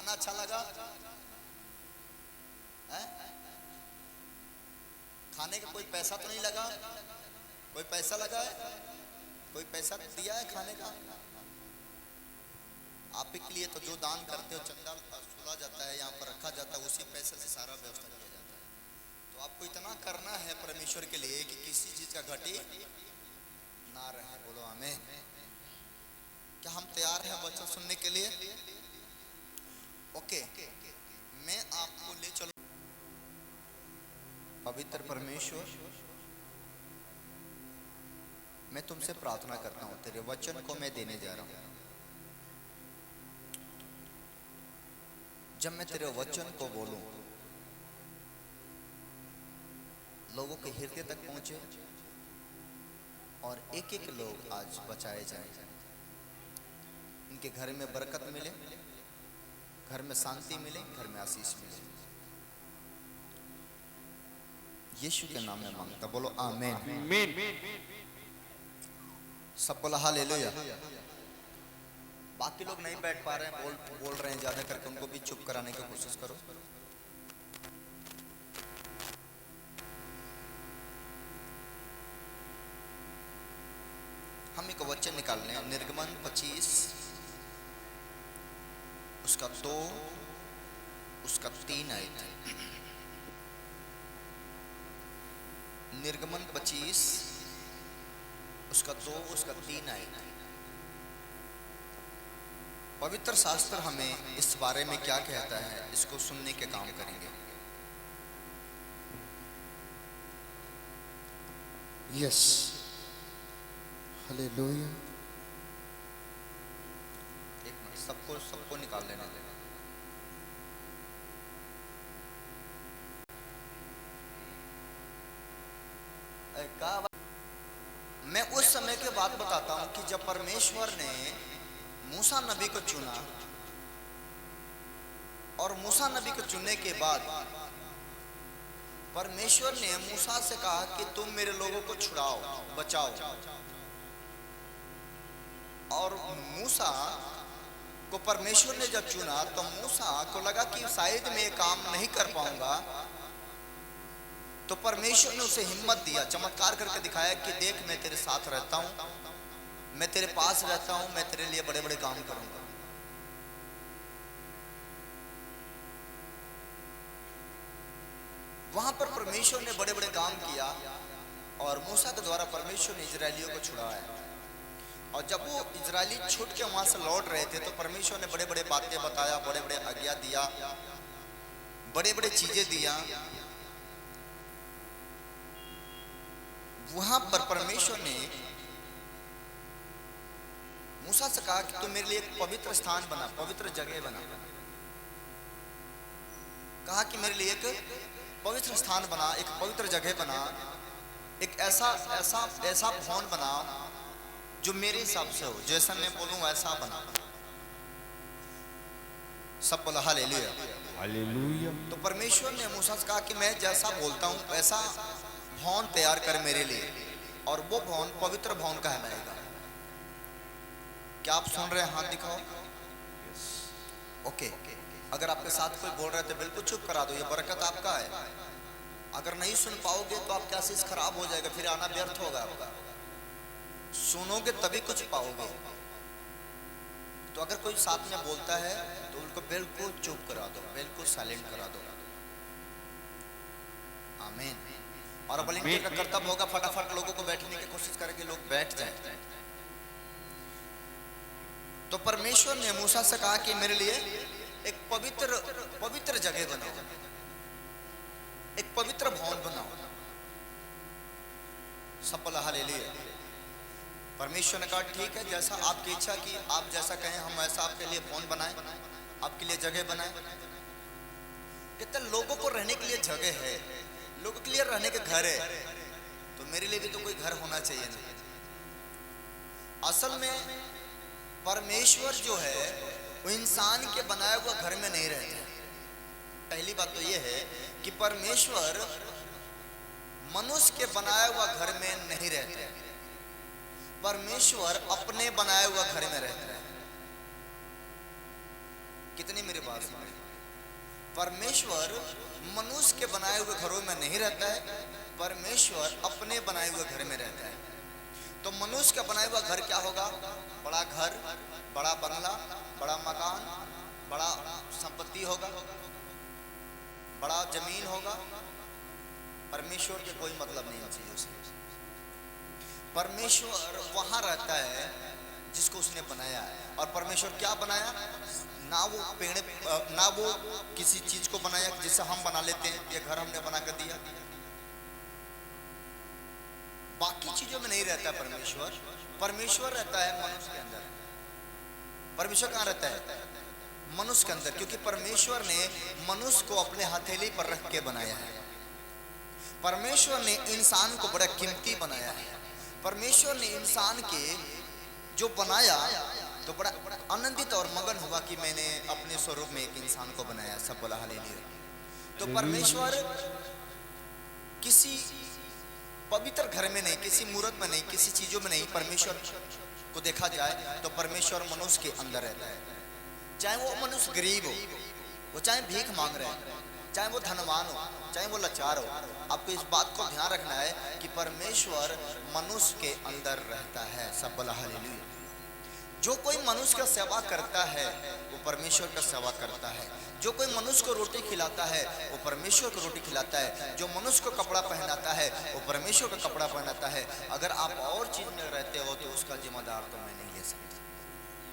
खाना अच्छा लगा है? खाने का कोई पैसा तो नहीं लगा? कोई पैसा लगा है? कोई पैसा दिया है खाने का? आप ही के लिए तो जो दान करते हो चंदा सुला जाता है, यहाँ पर रखा जाता है, उसी पैसे से सारा व्यवस्था किया जाता है। तो आपको इतना करना है परमेश्वर के लिए कि किसी चीज का घटी ना रहे। बोलो आमीन। क्या हम तैयार हैं वचन सुनने के लिए? ओके, मैं आपको ले चलूं। पवित्र परमेश्वर, मैं तुमसे प्रार्थना करता हूं, तेरे वचन को मैं देने जा रहा हूं। जब मैं तेरे वचन को बोलूं, लोगों के हृदय तक पहुंचे और एक एक लोग आज बचाए जाए, इनके घर में बरकत मिले, घर में शांति मिले, घर में आशीष मिले। यीशु के नाम में मांगता, बोलो आमीन। सब बोला हालेलुया। बाकी लोग नहीं बैठ पा रहे हैं, बोल रहे हैं ज्यादा करके, उनको भी चुप कराने की कोशिश करो। हम एक वचन निकाल रहे हैं, निर्गमन 25 उसका 2 उसका 3 आयत। निर्गमन 25 उसका 2 उसका 3 आयत। पवित्र शास्त्र हमें इस बारे में क्या कहता है, इसको सुनने के काम करेंगे। Yes, hallelujah. एक मिनट, सबको निकाल लेने देना। मैं उस समय की बात बताता हूं कि जब परमेश्वर ने मूसा नबी को चुना, और मूसा नबी को चुनने के बाद परमेश्वर ने मूसा से कहा कि तुम मेरे लोगों को छुड़ाओ, बचाओ। और मूसा को परमेश्वर ने जब चुना तो मूसा को लगा कि शायद मैं काम नहीं कर पाऊंगा, तो परमेश्वर ने उसे हिम्मत दिया, चमत्कार करके दिखाया कि देख मैं तेरे साथ रहता हूं, मैं तेरे पास रहता हूं, मैं तेरे लिए बड़े बड़े काम करूंगा। वहां पर परमेश्वर ने बड़े बड़े काम किया और मूसा के द्वारा परमेश्वर ने इजरायलियों को छुड़ाया। और जब वो इजरायली छूट के वहां से लौट रहे थे तो परमेश्वर ने बड़े बड़े बातें बताया, बड़े बड़े आज्ञा दिया, बड़े बड़े चीजें दिया। वहां पर परमेश्वर ने मूसा से कहा कि तू मेरे लिए एक पवित्र स्थान बना, पवित्र जगह बना। कहा कि मेरे लिए एक पवित्र स्थान बना, एक पवित्र जगह बना, एक ऐसा ऐसा ऐसा भवन बना जो मेरे हिसाब से हो, जैसा मैं बोलूं वैसा बना। सब बोला हालेलुया, हालेलुया। तो परमेश्वर ने मूसा से कहा कि मैं जैसा बोलता हूं वैसा भवन तैयार कर मेरे लिए, और वो भवन पवित्र भवन कहलाएगा। क्या आप सुन रहे हैं? हाथ दिखाओ। ओके, अगर आपके साथ कोई बोल रहे थे बिल्कुल चुप करा दो, ये बरकत आपका है। अगर नहीं सुन पाओगे तो आपका आशीष खराब हो जाएगा, फिर आना व्यर्थ होगा आपका। सुनोगे तभी कुछ पाओगे। तो अगर कोई साथ में बोलता है तो उनको बिल्कुल चुप करा दो, बिल्कुल साइलेंट करा दो। आमीन। और वॉलंटियर का कर्तव्य होगा फटाफट लोगों को बैठने की कोशिश करेंगे, लोग बैठ जाएं। तो परमेश्वर ने मूसा से कहा कि मेरे लिए एक पवित्र जगह बनाओ, एक पवित्र भवन बनाओ। सफल हालेलुया। परमेश्वर ने कहा ठीक है, जैसा आपकी इच्छा की, आप जैसा कहें हम वैसा आपके लिए भवन बनाएं, आपके लिए जगह बनाएं। कितने लोगों को रहने के लिए जगह है, लोगों के लिए रहने के घर है, तो मेरे लिए भी तो कोई घर होना चाहिए ना। असल में परमेश्वर जो है वो इंसान के बनाया हुआ घर में नहीं रहता। पहली बात तो ये है कि परमेश्वर मनुष्य के बनाया हुआ घर में नहीं रहता, परमेश्वर अपने बनाया हुआ घर में रहता है। कितनी मेरी बात पास ही बैठ। परमेश्वर मनुष्य के बनाए हुए घरों में नहीं रहता है, परमेश्वर अपने बनाए हुए घर में रहता है। तो मनुष्य का बनाया हुआ घर क्या होगा? बड़ा घर, बड़ा बंगला, बड़ा मकान, बड़ा संपत्ति होगा, बड़ा जमीन होगा। परमेश्वर के कोई मतलब नहीं इन चीजों से। परमेश्वर वहां रहता है जिसको उसने बनाया है। और परमेश्वर क्या बनाया? ना वो पेड़, ना वो किसी चीज को बनाया जिससे हम बना लेते हैं, ये घर हमने बना कर दिया। बाकी चीजों में नहीं रहता परमेश्वर। परमेश्वर रहता है मनुष्य के अंदर। परमेश्वर कहाँ रहता है? मनुष्य के अंदर, क्योंकि परमेश्वर ने मनुष्य को अपने हथेली पर रख के बनाया है। परमेश्वर ने इंसान को बड़ा कीमती बनाया है। परमेश्वर ने इंसान के जो बनाया तो बड़ा आनंदित और मगन हुआ कि मैंने अपने स्वरूप में एक इंसान को बनाया। सब बोला हालेलुया। तो परमेश्वर किसी पवित्र घर में नहीं, किसी मूर्त में नहीं, किसी चीजों में नहीं, परमेश्वर को देखा जाए तो परमेश्वर मनुष्य के अंदर रहता है। चाहे वो मनुष्य गरीब हो, वो चाहे भीख मांग रहे हैं, चाहे वो धनवान हो, चाहे वो लाचार हो, आपको इस बात को ध्यान रखना है कि परमेश्वर मनुष्य के अंदर रहता है। सब बोला हालेलुया। जो कोई मनुष्य का सेवा करता है वो परमेश्वर का सेवा करता है। जो कोई मनुष्य को रोटी खिलाता है वो परमेश्वर को रोटी खिलाता है। जो मनुष्य को कपड़ा पहनाता है वो परमेश्वर का कपड़ा पहनाता है। अगर आप और चीज में रहते हो तो उसका जिम्मेदार तो मैं नहीं ले सकता।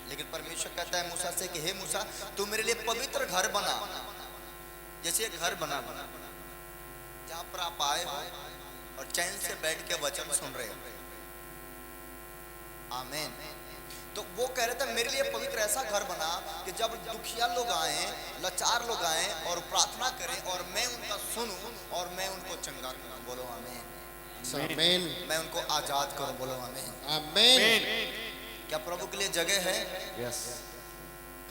लेकिन परमेश्वर कहता है मूसा से कि हे मूसा, तू मेरे लिए पवित्र घर बना। जैसे एक घर बना जहां पर आप आए हो और चैन से बैठ के वचन सुन रहे हो। आमीन। तो वो कह रहे थे मेरे लिए पवित्र ऐसा घर बना कि जब दुखिया लोग आए, लाचार लोग आए और प्रार्थना करें और मैं उनका सुनूं और मैं उनको चंगा करूं। बोलो आमीन। आमीन। मैं उनको आजाद करूं। बोलो आमीन। आमीन। क्या प्रभु के लिए जगह है? यस।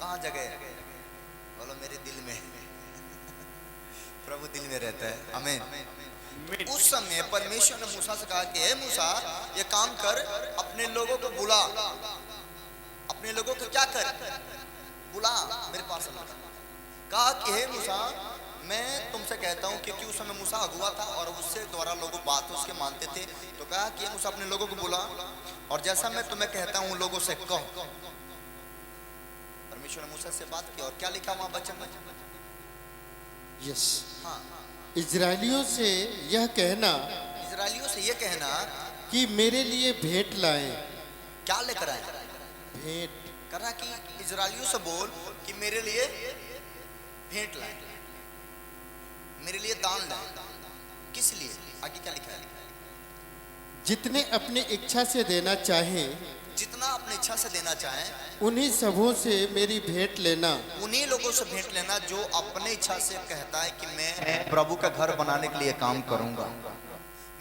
कहाँ जगह है? बोलो मेरे दिल में। प्रभु दिल में रहता है। आमीन। उस समय परमेश्वर ने मूसा से कहा कि हे मूसा, ये काम कर, अपने लोगों को बुला। अपने लोगों को क्या कर? बुला, मेरे पास ला। कहा कि हे मूसा, मैं तुमसे कहता हूँ, क्योंकि उस समय मूसा अगुआ था और उससे द्वारा लोग बात उसके मानते थे। तो कहा कि मूसा अपने लोगों को बुला और जैसा मैं तुम्हें कहता हूँ लोगों से कहो। परमेश्वर ने मूसा से बात की और क्या लिखा वहां वचन में? यस। हाँ, इजरायलियों से यह कहना, इजरायलियों से यह कहना कि मेरे लिए भेंट लाएं। क्या लेकर आए? भेंट। कहा कि इजरायलियों से बोल कि मेरे लिए भेंट लाए, मेरे लिए दान लाए। किस लिए? आगे क्या लिखा है? जितने अपनी इच्छा से देना चाहे, जितना अपनी इच्छा से देना चाहे, उन्हीं सबों से मेरी भेंट लेना। उन्हीं लोगों से भेंट लेना जो अपने इच्छा से कहता है कि मैं प्रभु का घर बनाने के लिए काम करूंगा,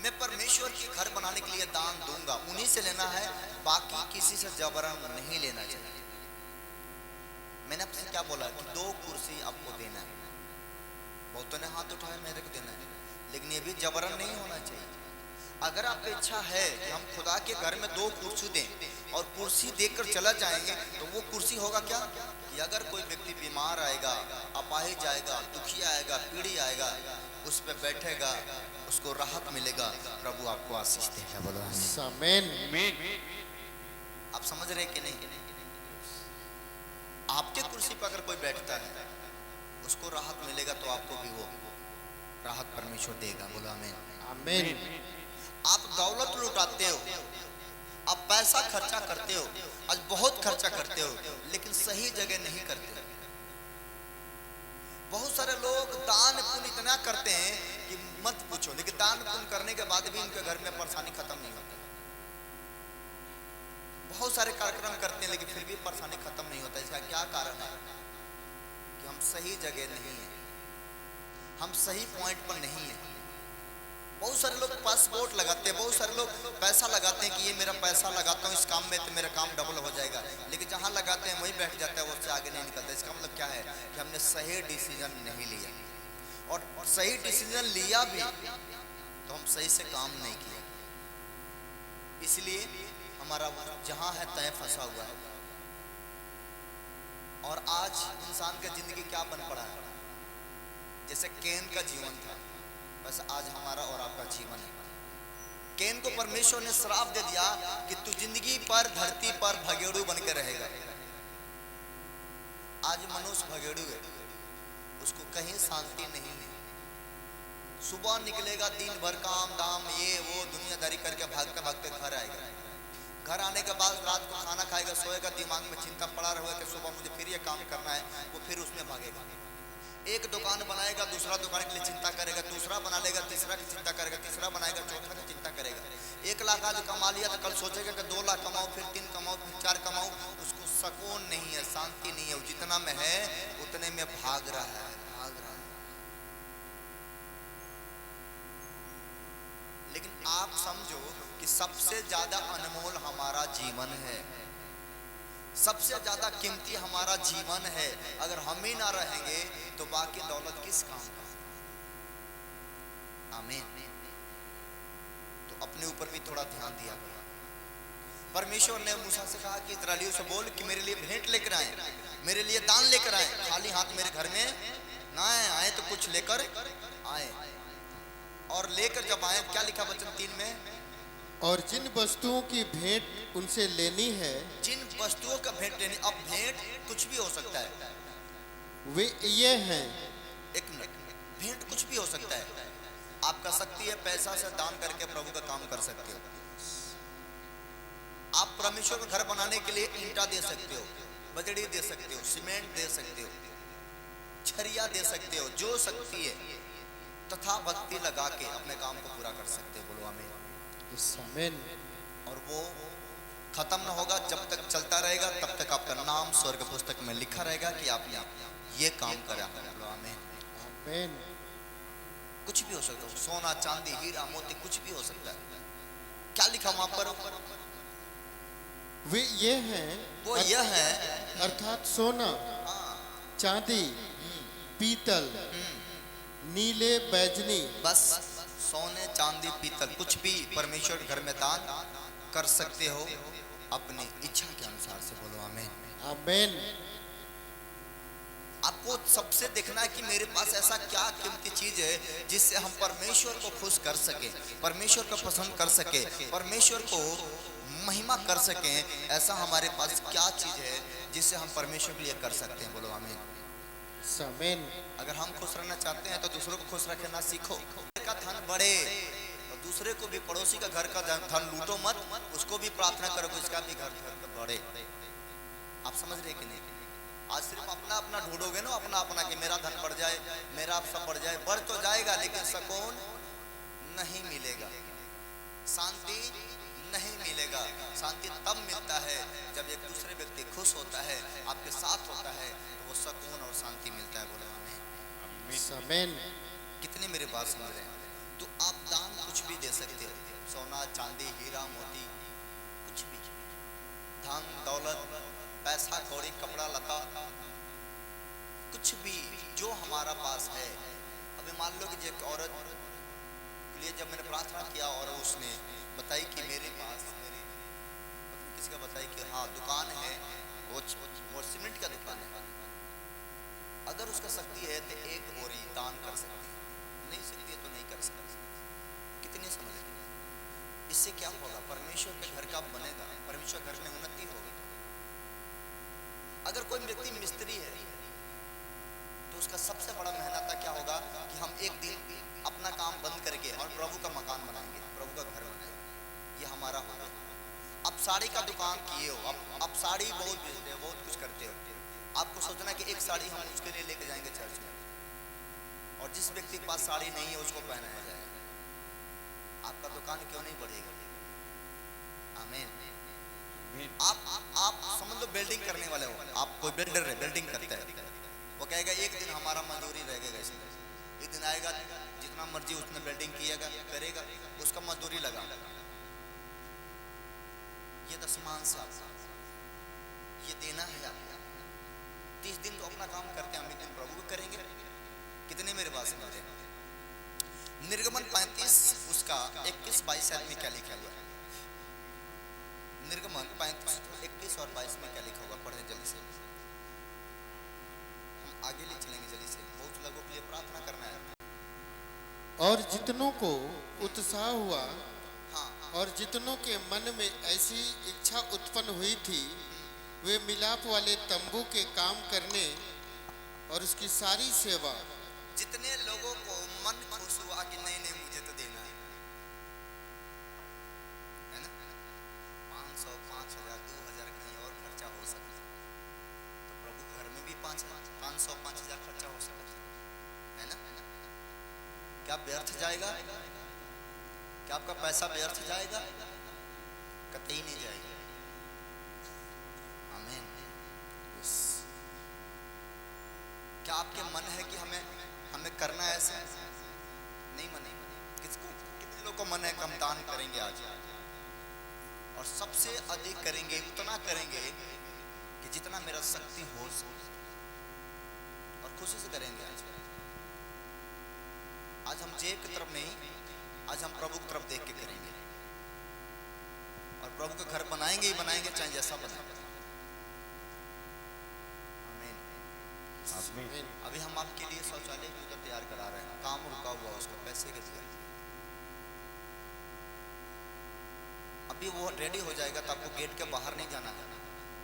मैं परमेश्वर के घर बनाने के लिए दान दूंगा। उन्हीं से लेना है, बाकी किसी से जबरन नहीं लेना चाहिए। मैंने आपसे क्या बोला कि 2 कुर्सी आपको देना है। बहुतों ने हाथ उठाया मेरे को देना है, लेकिन ये भी जबरन नहीं होना चाहिए। अगर आपकी इच्छा है कि हम खुदा के घर में 2 कुर्सी दें और कुर्सी देकर चला जाएंगे तो वो कुर्सी होगा क्या कि अगर कोई व्यक्ति बीमार आएगा, अपाहिज आएगा, दुखी आएगा, पीड़ी आएगा, उस पर बैठेगा, उसको राहत मिलेगा। प्रभु आपको आशीष देगा। बोलो आमीन। आप समझ रहे कि नहीं? आपके कुर्सी पर अगर कोई बैठता है उसको राहत मिलेगा तो आपको भी वो राहत परमेश्वर देगा। बोलो आमीन। आमीन। आप दौलत लुटाते हो, आप पैसा खर्चा करते हो, आज बहुत खर्चा करते हो, लेकिन सही जगह नहीं करते हो। बहुत सारे लोग दान पुण्य इतना करते हैं कि मत पूछो, लेकिन दान पुण्य करने के बाद भी उनके घर में परेशानी खत्म नहीं होती। बहुत सारे कार्यक्रम करते हैं लेकिन फिर भी परेशानी खत्म नहीं होता। इसका क्या कारण है? कि हम सही जगह नहीं है, हम सही पॉइंट पर नहीं है। बहुत सारे लोग पासपोर्ट लगाते हैं, बहुत सारे लोग पैसा लगाते हैं कि ये मेरा पैसा लगाता हूँ इस काम में तो मेरा काम डबल हो जाएगा, लेकिन जहाँ लगाते हैं वहीं बैठ जाता है, वो उससे आगे नहीं निकलता। इसका मतलब क्या है कि हमने सही डिसीजन नहीं लिया, और सही डिसीजन लिया भी तो हम सही से काम नहीं किया, इसलिए हमारा जहाँ है तय फंसा हुआ है। और आज इंसान का जिंदगी क्या बन पड़ा है? जैसे कैन का जीवन था, बस आज हमारा और आपका जीवन है। कैन को परमेश्वर ने श्राप दे दिया कि तू जिंदगी पर धरती पर भगेड़ू बन के रहेगा। आज मनुष्य भगेड़ू है, उसको कहीं शांति नहीं है। सुबह निकलेगा, दिन भर काम दाम ये वो दुनियादारी करके भागते भागते घर आएगा। घर आने के बाद रात को खाना खाएगा, सोएगा, दिमाग में चिंता पड़ा रहेगा कि सुबह मुझे फिर ये काम करना है, वो फिर उसमें भागेगा। एक दुकान बनाएगा, दूसरा दुकान के लिए चिंता करेगा, दूसरा बना लेगा, तीसरा की चिंता करेगा, तीसरा बनाएगा, चौथा की चिंता करेगा। 1 लाख आज कमा लिया तो कल सोचेगा कि 2 लाख कमाओ, फिर 3 कमाओ, फिर 4 कमाओ। उसको सुकून नहीं है, शांति नहीं है। जितना में है उतने में भाग रहा है, भाग रहा है। लेकिन आप समझो कि सबसे ज्यादा अनमोल हमारा जीवन है, सबसे ज्यादा कीमती हमारा जीवन है। अगर हम ही ना रहेंगे तो बाकी दौलत किस काम का? आमीन। तो अपने ऊपर भी थोड़ा ध्यान दिया करो। परमेश्वर ने मूसा से कहा कि इस्राएलियों से बोल कि मेरे लिए भेंट लेकर आए, मेरे लिए दान लेकर आए, खाली हाथ मेरे घर में ना आए तो कुछ लेकर आए। और लेकर जब आए, क्या लिखा वचन 3 में? और जिन वस्तुओं की भेंट उनसे लेनी है, जिन वस्तुओं का भेंट लेनी, अब भेंट कुछ भी हो सकता है। वे ये हैं। एक मिनट, भेंट कुछ भी हो सकता है। आपका शक्ति है, पैसा से दान करके प्रभु का काम कर सकते हो। आप परमेश्वर का घर बनाने के लिए ईंटा दे सकते हो, बजड़ी दे सकते हो, सीमेंट दे सकते हो, छरिया दे सकते हो, जो शक्ति है तथा भक्ति लगा के अपने काम को पूरा कर सकते हो। बोलो आमीन। आमीन। और वो खत्म ना होगा, जब तक चलता रहेगा तब तक आपका नाम स्वर्ग पुस्तक में लिखा रहेगा कि आपने ये काम करा। बोलो आमीन। आमीन। कुछ भी हो सकता है, सोना चांदी हीरा मोती कुछ भी हो सकता है। क्या लिखा वहां पर? वे ये हैं, वो यह है, अर्थात सोना, चांदी, पीतल, नीले, बैजनी। बस सोने चांदी पीतल कुछ भी परमेश्वर के घर में दान कर सकते हो अपनी इच्छा के अनुसार से। बोलो आमीन। आमीन। आपको सबसे देखना है कि मेरे पास ऐसा क्या कीमती चीज है जिससे हम परमेश्वर को खुश कर सके, परमेश्वर को पसंद कर सके, परमेश्वर को महिमा कर सके। ऐसा हमारे पास क्या चीज है जिससे हम परमेश्वर के लिए कर सकते हैं? बोलो आमीन। आमीन। अगर हम खुश रहना चाहते हैं तो दूसरों को खुश रखना सीखो। का धन बढ़े और दूसरे को भी, पड़ोसी का घर का धन लूटो मत, उसको भी प्रार्थना करो कि इसका भी घर बढ़े। आप समझ रहे कि नहीं? आज सिर्फ अपना अपना ढूंढोगे ना, अपना अपना कि मेरा धन बढ़ जाए, मेरा सब बढ़ जाए। बढ़ तो जाएगा लेकिन सुकून नहीं मिलेगा, शांति नहीं मिलेगा। शांति तब मिलता है जब एक दूसरे व्यक्ति खुश होता है, आपके साथ होता है, तो वो सुकून और शांति मिलता है। बोलो आमीन। आमीन। कितने मेरे बात समझ रहे हैं? तो आप दान कुछ भी दे सकते हो, सोना चांदी हीरा मोती कुछ भी, धन दौलत पैसा कौड़ी कपड़ा लता कुछ भी जो हमारा पास है। अभी मान लो कि एक औरत के लिए जब मैंने प्रार्थना किया और उसने बताई कि मेरे पास किसी का बताई कि हाँ दुकान है, वो सीमेंट का दुकान है, अगर उसका शक्ति है तो 1 बोरी दान कर सकती है, नहीं सकती है तो नहीं कर सकती। कितने समझ रहे? इससे क्या होगा? परमेश्वर के घर का बनेगा, परमेश्वर घर में उन्नति होगी। अगर कोई व्यक्ति मिस्त्री है तो उसका सबसे बड़ा मेहनत क्या होगा कि हम एक दिन अपना काम बंद करके और प्रभु का मकान बनाएंगे, प्रभु का घर बनाएंगे। ये हमारा होगा। अब साड़ी का दुकान किए हो, अब साड़ी बहुत बेचते हो, बहुत कुछ करते हो। आपको सोचना कि एक साड़ी हम उसके लिए लेके जाएंगे चर्च में, और जिस व्यक्ति के पास साड़ी नहीं है उसको पहनाया जाएगा। आपका दुकान क्यों नहीं बढ़ेगा? आमीन। आप समझ लो बिल्डिंग करने वाले हो, आप कोई बिल्डर है, बिल्डिंग करता है, वो कहेगा एक दिन हमारा मजदूरी रहेगा, इसमें एक दिन आएगा जितना मर्जी उसने बिल्डिंग किएगा करेगा, उसका मजदूरी लगा। ये दशमान सा ये देना है आपको। 30 दिन तो अपना काम करते हैं, हम एक दिन प्रभु को करेंगे। कितने मेरे पास समझ रहे? निर्गमन 35 उसका 21-22 में क्या लिखा हुआ है? निर्गमन 35 21 और 22 में क्या लिखा होगा? पढ़े जल्दी से। लेंगे जल्दी से, बहुत लोगों के लिए प्रार्थना करना है। और जितनों को उत्साह हुआ हाँ, और जितनों के मन में ऐसी इच्छा उत्पन्न हुई थी, वे मिलाप वाले तंबू के काम करने और उसकी सारी सेवा। जितने लोगों को मन खुश हुआ कि नहीं नहीं मुझे तो देना है ना, 500, 5000, 2000 कहीं और खर्चा हो सकता है, तो प्रभु घर में भी 500, 5000 खर्चा हो सकता है ना। क्या व्यर्थ जाएगा? क्या आपका पैसा व्यर्थ जाएगा? कतई नहीं जाएगा। आमीन। क्या आपके मन है कि हमें करना है ऐसा? नहीं मन है। कितने लोगों को मन है कि हम दान करेंगे आज, और सबसे अधिक करेंगे, उतना करेंगे कि जितना मेरा शक्ति हो सके, और खुशी से करेंगे। आज हम जेब की तरफ नहीं, आज हम प्रभु की तरफ देख के करेंगे, और प्रभु का घर बनाएंगे ही बनाएंगे, चाहे जैसा बनाए। अभी हम आपके लिए शौचालय भी उधर तैयार करा रहे हैं, काम रुका हुआ उसका, पैसे के लिए। अभी वो रेडी हो जाएगा तो आपको गेट के बाहर नहीं जाना है,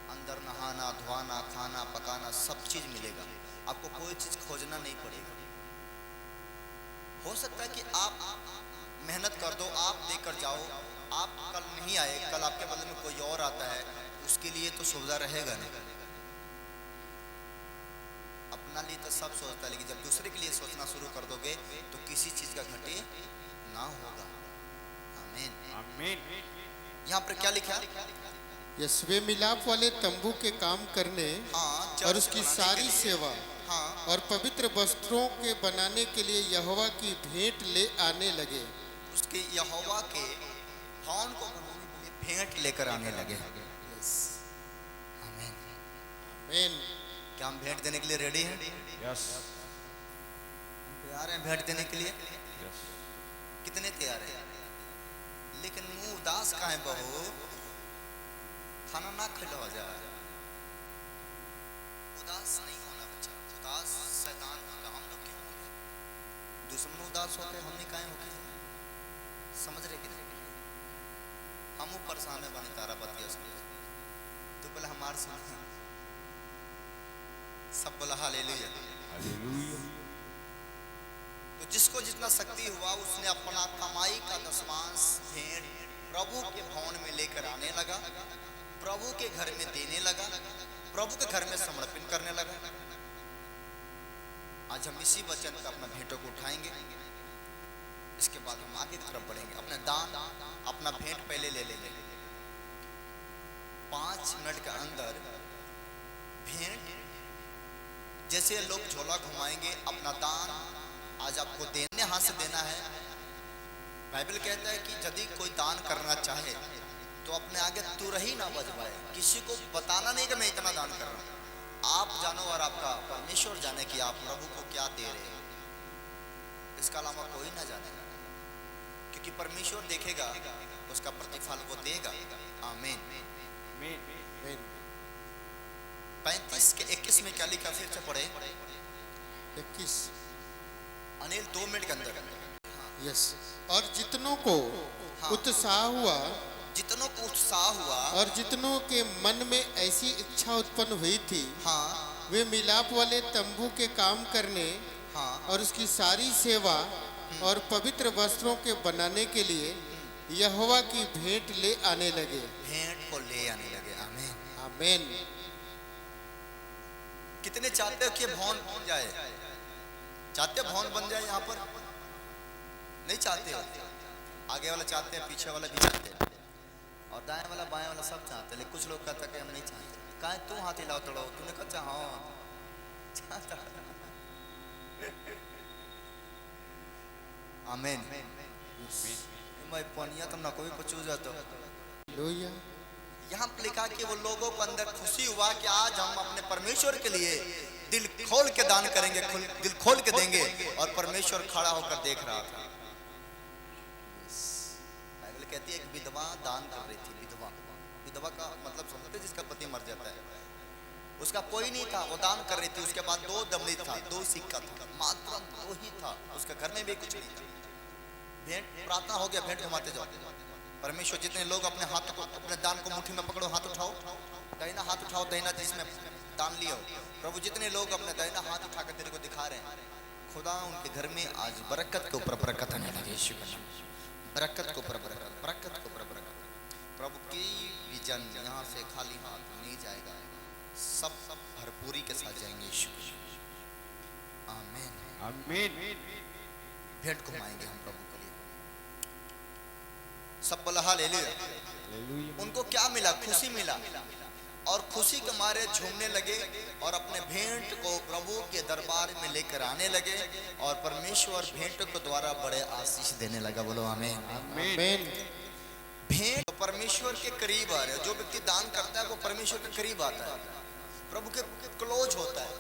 अंदर नहाना, धोना, खाना, पकाना सब चीज मिलेगा, आपको कोई चीज खोजना नहीं पड़ेगा। हो सकता है कि आप मेहनत कर दो, आप देकर जाओ, आप कल नहीं आए, कल आपके बदले में कोई और आता है, उसके लिए तो सुविधा रहेगा नहीं। अपना लिए तो सब सोचता है, लेकिन जब दूसरे के लिए सोचना शुरू कर दोगे तो किसी चीज का घटे ना होगा। आमीन, आमीन। यहाँ पर क्या लिखा? यस, वे मिलाप वाले तंबू के काम करने और उसकी सारी सेवा और पवित्र वस्त्रों के बनाने के लिए यहोवा की भेंट ले आने लगे। उसके यहोवा के भवन को बनाने के लिए भेंट लेकर आने लगे। आमीन, आमीन। क्या हम भेंट देने के लिए रेडी हैं? यस। तैयार हैं भेंट देने के लिए? यस। कितने तैयार हैं? लेकिन मुंह उदास का है बहू, खाना ना खिला जाए। उदास नहीं होना बच्चा, उदास शैतान का। हम लोग क्यों होंगे? दुश्मन उदास होते, हम नहीं काहे होते? समझ रहे कि नहीं? हम परेशान है बने तारा बतिया सुन, तो पहले हमारे सुन, सब बोला हालेलुया, हालेलुया। तो जिसको जितना शक्ति हुआ उसने अपना कमाई का दशमांश भेंट प्रभु के भवन में लेकर आने लगा, प्रभु के घर में देने लगा, प्रभु के घर में समर्पित करने लगा। आज हम इसी वचन पे अपना भेंटों को उठाएंगे, इसके बाद हम आगे की तरफ बढ़ेंगे। अपना दान, अपना भेंट पहले ले लेंगे। 5 मिनट के अंदर भेंट, जैसे लोग झोला घुमाएंगे, अपना दान आज आपको देने हाथ से देना है। बाइबल कहता है कि यदि कोई दान करना चाहे तो अपने आगे तुरही ना बजवाए, किसी को बताना नहीं कि मैं इतना दान कर रहा हूं। आप जानो और आपका परमेश्वर जाने कि आप प्रभु को क्या दे रहे हैं, इसका अलावा कोई ना जाने, क्योंकि परमेश्वर देखेगा, उसका प्रतिफल वो देगा। आमीन, आमीन। 35 के 21 में क्या लिखा? फिर से पढ़े 21। अनिल 2 मिनट के अंदर। यस, और जितनों को उत्साह हुआ, जितनों को उत्साह हुआ और जितनों के मन में ऐसी इच्छा उत्पन्न हुई थी, वे मिलाप वाले तंबू के काम करने और उसकी सारी सेवा और पवित्र वस्त्रों के बनाने के लिए यहोवा की भेंट ले आने लगे। भेंट को ले आने लगे। आमीन, आमीन। कितने चाहते हो कि भवन बन जाए? चाहते हो भवन बन जाए? यहाँ पर नहीं चाहते हो? आगे वाला चाहते हैं, पीछे वाला भी चाहते हैं, और दाएं वाला बाएं वाला सब चाहते हैं, लेकिन कुछ लोग कहते हैं कि हम नहीं चाहते। काहे तू हाथ हिलाओ तड़ो, तूने कहा चाहो चाहता। आमीन। मैं पनिया तुम ना कोई पचू जातो। लोहिया। यहाँ पर लिखा कि वो लोगों को अंदर खुशी हुआ कि आज हम अपने परमेश्वर के लिए दिल खोल के दान करेंगे, दिल खोल के देंगे, और परमेश्वर खड़ा होकर देख रहा था। बाइबल कहती है एक विधवा दान कर रही थी। विधवा, विधवा का मतलब समझते जिसका पति मर जाता है। उसका कोई नहीं था, वो दान कर रही थी। उसके बाद 2 दमड़ी था, 2 सिक्का था, मात्र 2 ही था। उसके घर में भी कुछ नहीं था। भेंट प्रार्थना हो गया, भेंट घुमाते जाओ। परमेश्वर जितने लोग अपने हाथ को, अपने दान को मुट्ठी में पकड़ो, हाथ उठाओ, दाहिना हाथ उठाओ, दाहिना जिसमें दान लियो। प्रभु जितने लोग अपने दाहिना हाथ उठाकर तेरे को दिखा रहे हैं, खुदा उनके घर में आज बरकत के ऊपर बरकत आने लगे। यीशु का नाम, बरकत के ऊपर बरकत, बरकत के ऊपर बरकत। प्रभु की विजन यहाँ से खाली हाथ नहीं जाएगा, सब भरपूरी के साथ जाएंगे। यीशु आमीन आमीन। भेंट घुमाएंगे हम प्रभु के लिए। सब बोला हालेलुया। उनको क्या मिला? खुशी मिला, और खुशी के मारे झूमने लगे और अपने भेंट को प्रभु के दरबार में लेकर आने लगे, और परमेश्वर भेंट के द्वारा बड़े आशीष देने लगा। बोलो आमीन आमीन। भेंट परमेश्वर के करीब आ रहे। जो व्यक्ति दान करता है वो परमेश्वर के करीब आता है, प्रभु के क्लोज होता है,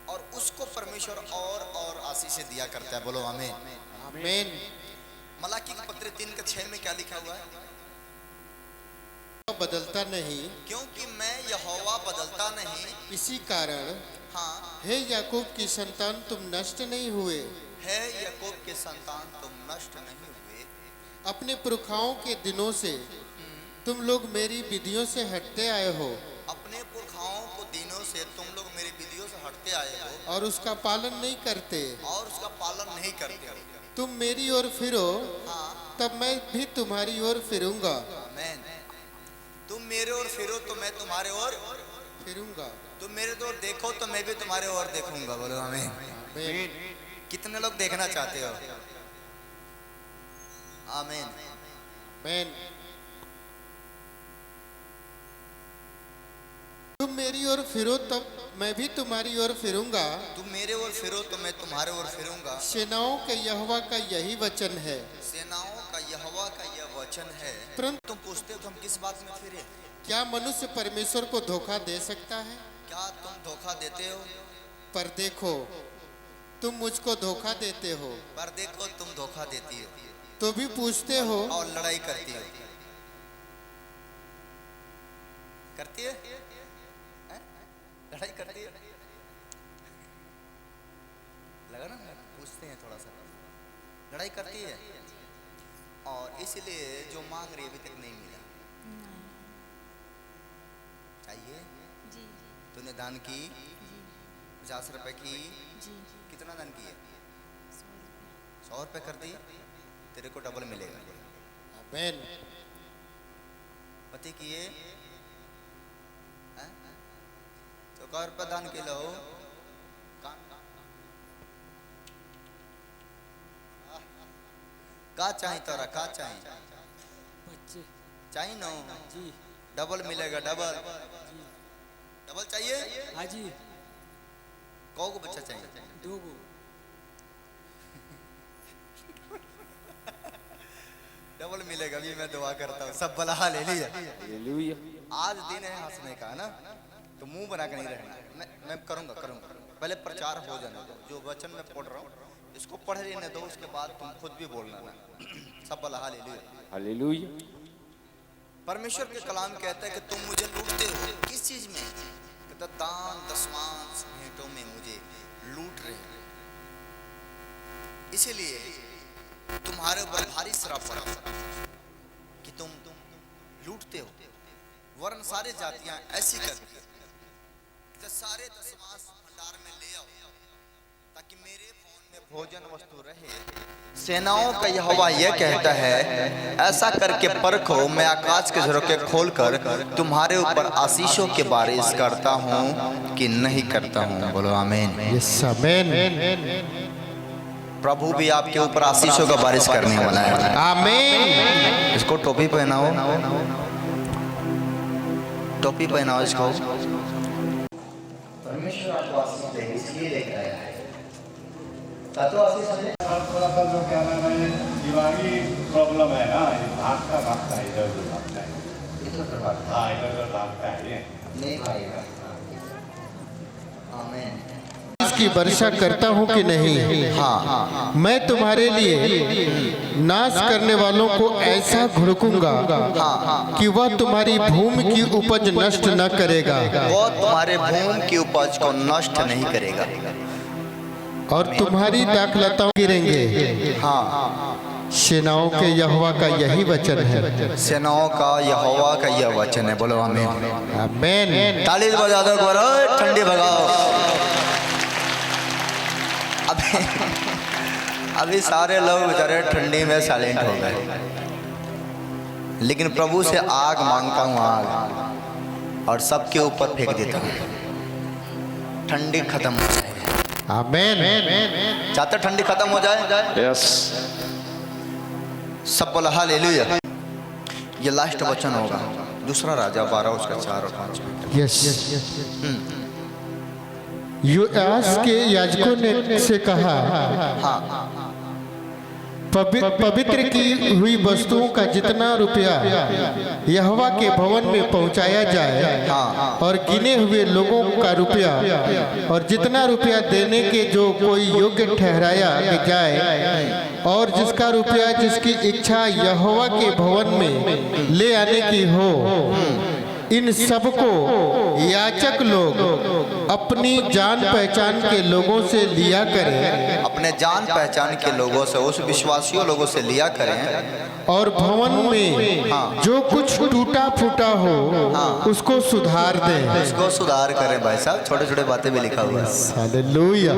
और उसको परमेश्वर और आशीष दिया करता है। बोलो आमीन आमीन। मलाकी की पत्री 3:6 में क्या लिखा हुआ है? बदलता नहीं, क्योंकि मैं यहोवा बदलता नहीं, इसी कारण हाँ हे याकूब की संतान तुम नष्ट नहीं हुए, है याकूब के संतान तुम नष्ट नहीं हुए। अपने पुरखाओं के दिनों से तुम लोग मेरी विधियों से हटते आए हो, अपने पुरखाओं को दिनों से तुम लोग मेरी विधियों से हटते आए हो, और उसका पालन नहीं करते। और उसका पालन नहीं करते हो। तुम मेरी ओर फिरो, हाँ तब मैं भी तुम्हारी ओर फिरूंगा। आमीन। तुम मेरे ओर फिरो तो मैं तुम्हारे ओर फिरूंगा। तुम मेरे ओर देखो तो मैं भी तुम्हारे ओर देखूंगा। बोलो आमीन। आमीन। कितने लोग देखना चाहते हो? आमीन आमीन। तुम मेरी ओर फिरो तब मैं भी तुम्हारी ओर फिरूंगा। तुम मेरे ओर फिरो तो मैं तुम्हारे ओर फिरूंगा। सेनाओं के यहोवा का यही वचन है। सेनाओं का यहोवा का यह वचन है। परंतु तुम पूछते हो तो हम किस बात में फिरे? क्या मनुष्य परमेश्वर को धोखा दे सकता है? क्या तुम धोखा देते हो? पर देखो तुम मुझको धोखा देते हो, पर देखो तुम धोखा देती हो, तो भी पूछते हो और लड़ाई करती हो। करती है? हैं? लड़ाई करती है? लगा ना? पूछते हैं थोड़ा सा, लड़ाई करती है, और इसलिए जो मांग रही है अभी तक नहीं मिला। चाहिए? जी तूने दान की जी 50 रुपए की, जी कितना दान किए? 100 रुपये। 100 रुपए कर दी, तेरे को डबल मिलेगा। आमीन। पति किए हैं? तो 100 रुपए दान के लो। का चाहिए तोरा? का चाहिए? बच्चे चाहिए ना? जी डबल मिलेगा, डबल जी डबल चाहिए। हाँ जी कौ को बच्चा चाहिए? 2 गो। डबल मिलेगा। अभी मैं दुआ करता हूँ, सब भला ले लिया। हालेलुया। आज दिन है हंसने का ना, तो मुंह बना के नहीं रहना। मैं करूंगा करूंगा, पहले प्रचार हो जाने दो। जो वचन मैं पढ़ रहा हूँ इसको पढ़ लेने दो, उसके बाद तुम खुद भी बोलना ना। सब भला हालेलुया। हालेलुया। परमेश्वर के कलाम कहता है कि तुम मुझे लूटते हो। किस चीज में? कहता दान दशमांश भेंटों में मुझे लूट रहे हो, इसीलिए तुम्हारे ऊपर भारी श्राप पड़ा कि तुम लूटते हो। वरन सारे जातियां ऐसी करती हैं कि सारे दशमांश भंडार में ले आओ, ताकि मेरे भवन में भोजन वस्तु रहे। सेनाओं का यहोवा यह कहता है, ऐसा करके परखो, मैं आकाश के झरोखे खोलकर तुम्हारे ऊपर आशीषों की बारिश करता हूँ कि नहीं करता हूँ। बोलो आमीन। यस आमीन। प्रभु भी आपके ऊपर आशीषों का बारिश करने वाला है। आमीन। इसको टोपी पहनाओ, टोपी पहनाओ इसको। परमेश्वर आपको आशीष देगा, इसलिए लेकर आया है। तो आशीष है। थोड़ा सा जो क्या नाम है, दिमागी प्रॉब्लम है ना, भागता भागता इधर उधर भागता है। हाँ, इधर उधर भागता है ये। नहीं भागेगा। आमीन। की वर्षा करता हूँ कि नहीं, हाँ मैं तुम्हारे लिए नाश करने वालों को ऐसा घुड़कूंगा कि वह तुम्हारी भूमि की उपज नष्ट न करेगा, वो तुम्हारे भूमि की उपज को नष्ट नहीं करेगा, और तुम्हारी दाखलताओं गिरेंगे। हाँ सेनाओं के यहोवा का यही वचन है। सेनाओं का यहोवा का यह वचन है। बोलो आमीन। आमीन। ताली बजा दो, ठंडी भगाओ। अभी सारे लोग बेचारे ठंडी में साइलेंट हो गए, लेकिन प्रभु से आग मांगता हूँ, आग, और सबके ऊपर फेंक देता हूँ, ठंडी खत्म हो जाए। आमीन। चाहते ठंडी खत्म हो जाए? यस। सब बोला हालेलुया। ये लास्ट वचन होगा, दूसरा राजा 12 उसका 4 और 5। यस। योआस के याजकों ने से कहा, पवित्र की हुई वस्तुओं का जितना रुपया यहोवा के भवन में पहुंचाया जाए, और गिने हुए लोगों का रुपया, और जितना रुपया देने के जो कोई योग्य ठहराया जाए, और जिसका रुपया जिसकी इच्छा यहोवा के भवन में ले आने की हो, इन सबको याचक लोग अपनी जान पहचान के लोगों से लिया करें, अपने जान पहचान के लोगों से, उस विश्वासियों लोगों से लिया करें, और भवन में जो कुछ टूटा फूटा हो उसको सुधार दें। उसको सुधार करें। भाई साहब, छोटे छोटे बातें भी लिखा हुआ है। हालेलुया।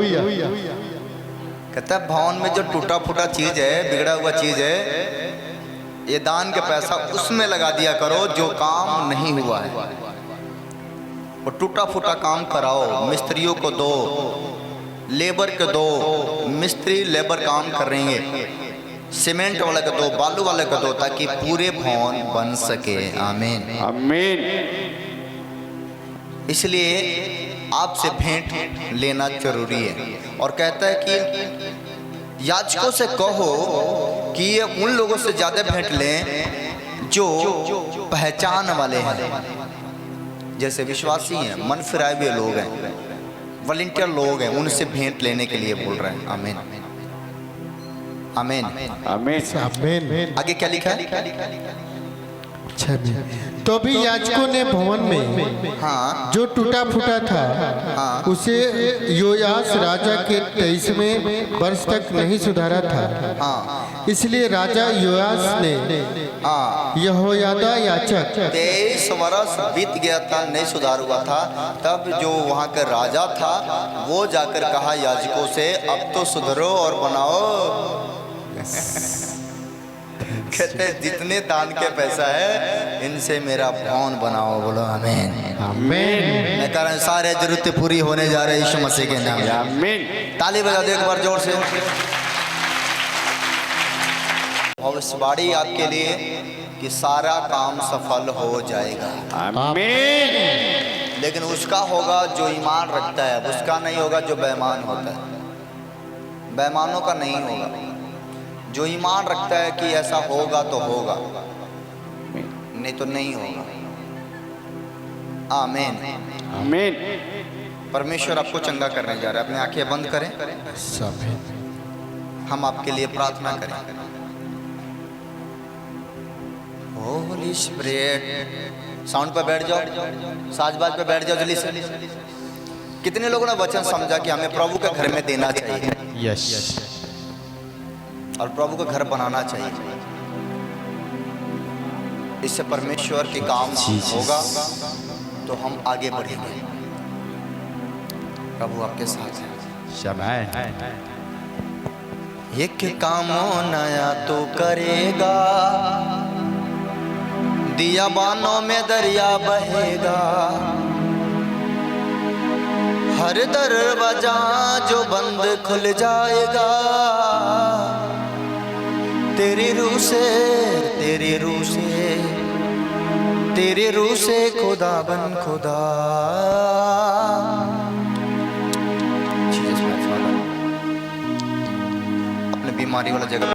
कहता है भवन में जो टूटा फूटा चीज है, बिगड़ा हुआ चीज है, ये दान के पैसा उसमें लगा दिया करो जो काम नहीं हुआ है। वो टूटा फूटा काम कराओ, मिस्त्रियों को दो, लेबर को दो, मिस्त्री लेबर काम कर रहे हैं, सीमेंट वाले को दो, बालू वाले को दो, ताकि पूरे भवन बन सके। आमीन आमीन। इसलिए आपसे भेंट लेना जरूरी है। और कहता है कि याजकों से कहो कि ये उन लोगों से ज्यादा भेंट लें जो पहचान वाले हैं, जैसे विश्वासी हैं, मन फिराए हुए लोग हैं, वॉलंटियर लोग हैं, उनसे भेंट लेने के लिए बोल रहे हैं। आमीन आमीन आमीन। आगे क्या लिखा है? तो भी याजकों ने भवन में जो टूटा फूटा था उसे योआस राजा के 23वें वर्ष तक नहीं सुधारा था। इसलिए राजा योआस ने यहोयादा याजक 23 वर्ष बीत गया था, नहीं सुधार हुआ था, तब जो वहाँ का राजा था वो जाकर कहा याजकों से, अब तो सुधरो और बनाओ। कहते जितने दान के पैसा है इनसे मेरा भवन बनाओ। बोलो आमीन आमीन। मैं कह रहा हूँ सारे जरूरतें पूरी होने जा रहे हैं यीशु मसीह के नाम में। आमीन। ताली बजा दो एक बार जोर से। भविष्यवाणी आपके लिए कि सारा काम सफल हो जाएगा। आमीन। लेकिन उसका होगा जो ईमान रखता है, उसका नहीं होगा जो बेईमान होता है। बेईमानों का नहीं होगा, जो ईमान रखता है कि ऐसा होगा तो होगा, नहीं तो नहीं होगा। आमीन आमीन। परमेश्वर आपको चंगा करने जा रहा है। अपनी आंखें बंद करें, हम आपके लिए प्रार्थना करें। होली स्पिरिट, साउंड पे बैठ जाओ, साजबाज पे बैठ जाओ जल्दी से। कितने लोगों ने वचन समझा कि हमें प्रभु के घर में देना चाहिए? यस। और प्रभु का घर बनाना चाहिए। इससे परमेश्वर के काम होगा तो हम आगे बढ़ेंगे। प्रभु आपके साथ है। एक कामों नया तो करेगा, दिया बानों में दरिया बहेगा, हर दरवाजा जो बंद खुल जाएगा, तेरी रूह से, तेरी रूह से, तेरी रूह से खुदा बन खुदा। अपने बीमारी वाला जगह